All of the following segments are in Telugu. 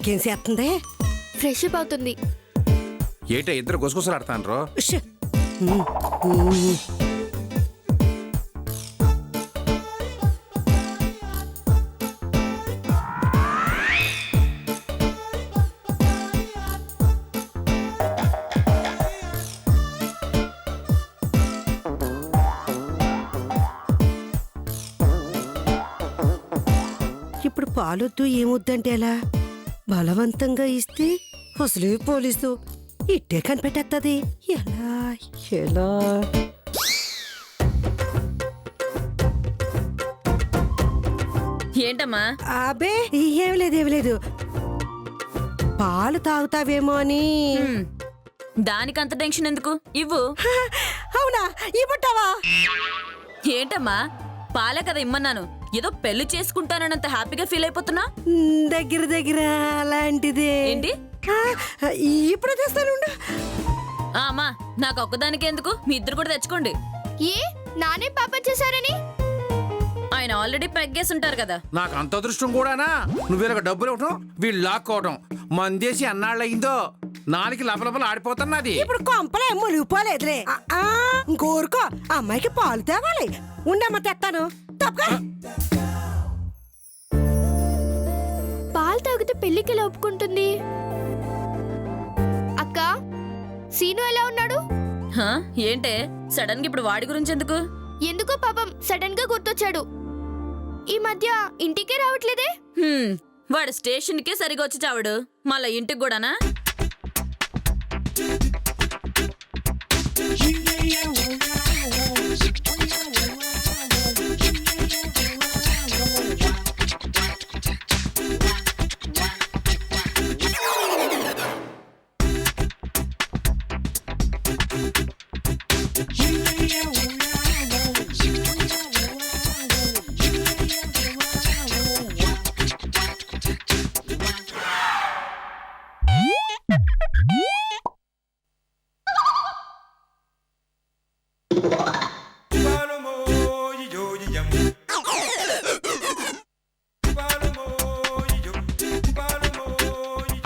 అక్కేం చేస్తుంది? ఫ్రెష్ అప్ అవుతుంది. ఏట ఇద్దరు గుసగుసలు ఆడతాను. ఉష్. ఇప్పుడు పాలొద్దు ఏమొద్దంటే ఎలా? బలవంతంగా ఇస్తే అసలే పోలీసు ఇట్టే కనిపెట్టేస్తుంది. ఎలా ఎలా ఏంటమ్మా? అబే ఏం లేదు. పాలు తాగుతావేమో అని. దానికంత టెన్షన్ ఎందుకు? ఇవ్వు. అవునా? ఇవ్వటావా? ఏంటమ్మా, పాలే కదా ఇమ్మన్నాను. ఏదో పెళ్లి చేసుకుంటానంత హ్యాపీగా ఫీల్ అయిపోతున్నా. దగ్గర అలాంటిదే. ఏంటి? ఇప్పుడు తెస్తాను. అమ్మా, నాకు ఒక్కదానికి ఎందుకు? మీ ఇద్దరు కూడా తెచ్చుకోండి. ఏ నానే పాప చేశారని? ఆయన ఆల్రెడీ పెగ్గేసి ఉంటారు కదా. నాకు అంత అదృష్టం కూడానా? నువ్వు వీళ్ళకి డబ్బులు ఇవ్వటం, వీళ్ళు లాక్కోవటం. మందేసి అన్నాళ్ళు అయిందో నాలుగు లపలపలు ఆడిపోతున్నది. ఇప్పుడు కొంపలే మునిగిపోలేదులే. ఇంకోరుకో అమ్మాయికి పాలు తేవాలి. ఉండమ్మా తెస్తాను. పాలు తాగితే పెళ్లికి ఎలా ఒప్పుకుంటుంది? అక్క, సీను ఎలా ఉన్నాడు? ఏంటే సడన్ గా ఇప్పుడు వాడి గురించి ఎందుకు? ఎందుకో పాపం సడన్ గా గుర్తొచ్చాడు. ఈ మధ్య ఇంటికే రావట్లేదే. వాడు స్టేషన్ కే సరిగా వచ్చి చావడు, మళ్ళా ఇంటికి కూడానా?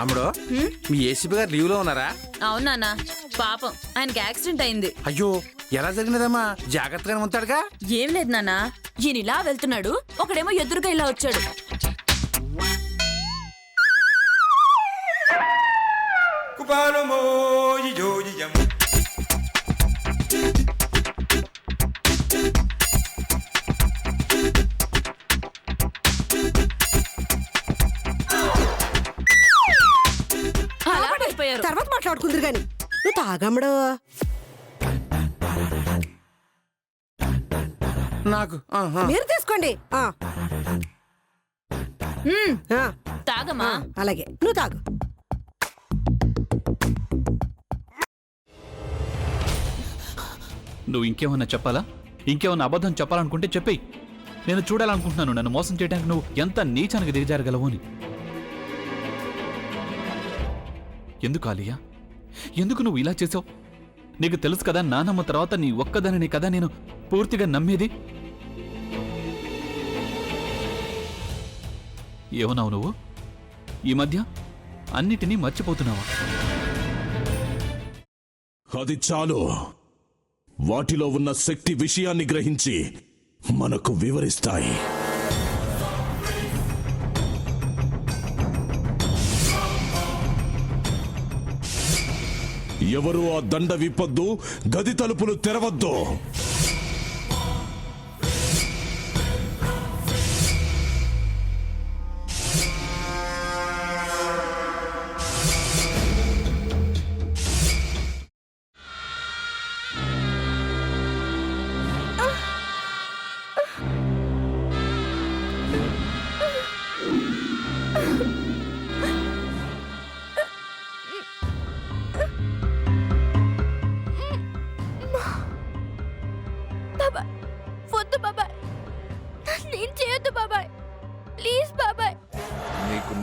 అమ్ముడు, మీ ఏసీపీ గారు లీవ్ లో ఉన్నారా? అవునా? పాపం ఆయనకి యాక్సిడెంట్ అయింది. అయ్యో, ఎలా జరిగినదమ్మా? జాగ్రత్తగానే ఉంటాడుగా? ఏం లేదు నాన్న, ఈయన ఇలా వెళ్తున్నాడు, ఒకడేమో ఎదురుగా ఇలా వచ్చాడు. తర్వాత మాట్లాడుకుందరు గాని నువ్వు తాగమ్మడు. నాకు మీరు తీసుకోండి. తాగమ్మా. అలాగే, నువ్వు తాగు. నువ్వు ఇంకేమన్నా చెప్పాలా? ఇంకేమన్నా అబద్ధం చెప్పాలనుకుంటే చెప్పేయి. నేను చూడాలనుకుంటున్నాను నన్ను మోసం చేయడానికి నువ్వు ఎంత నీచానికి దిగజారగలవు అని. ఎందుకు ఆలియా, ఎందుకు నువ్వు ఇలా చేసావు? నీకు తెలుసు కదా, నానమ్మ తర్వాత నీ ఒక్కదానిని కదా నేను పూర్తిగా నమ్మేది. ఏమన్నావు నువ్వు? ఈ మధ్య అన్నిటినీ మర్చిపోతున్నావా? అది చాలు. వాటిలో ఉన్న శక్తి విషయాన్ని గ్రహించి మనకు వివరిస్తాయి. ఎవరు ఆ దండ విప్పొద్దు, గది తలుపులు తెరవద్దు.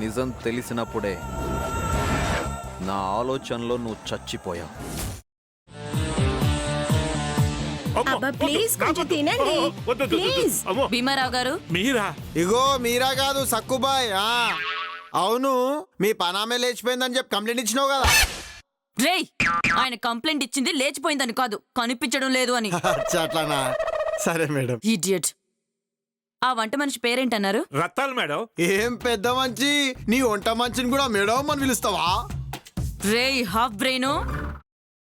నిజం తెలిసినప్పుడే నా ఆలోచనలో నువ్వు చచ్చిపోయావు. భీమారావు గారు, మీరా? ఇగో మీరా కాదు సక్కుబాయ్. అవును మీ పనామే లేచిపోయిందని చెప్పి కంప్లైంట్ ఇచ్చినావు కదా. రేయ్ ఆయన కంప్లైంట్ ఇచ్చింది లేచిపోయిందని కాదు, కనిపించడం లేదు అని. అచ్చా, అట్లానా? సరే మేడం. ఇడియట్. ఆ వంట మనిషి పేరేంటన్నారు? రత్తాలు మేడం. ఏం పెద్ద మంచి, నీ వంట మంచిని కూడా మేడం అని పిలుస్తావా? రేయ్ హాఫ్ బ్రెయిన్,